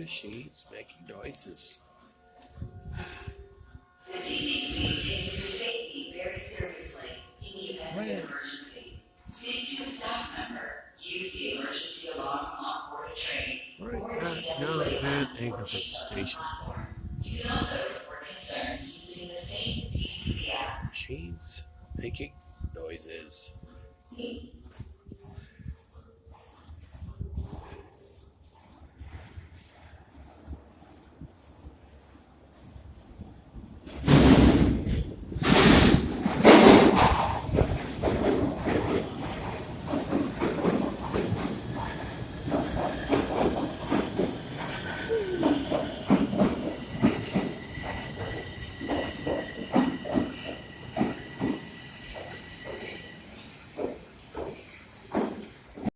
machines making noises. The DTC takes your safety very seriously in the event of an emergency. Speak to a staff member. Use the emergency alarm on board a train. Right at Yonge and Eglinton Station. You can also report concerns using the same DTC app. Machines making noises.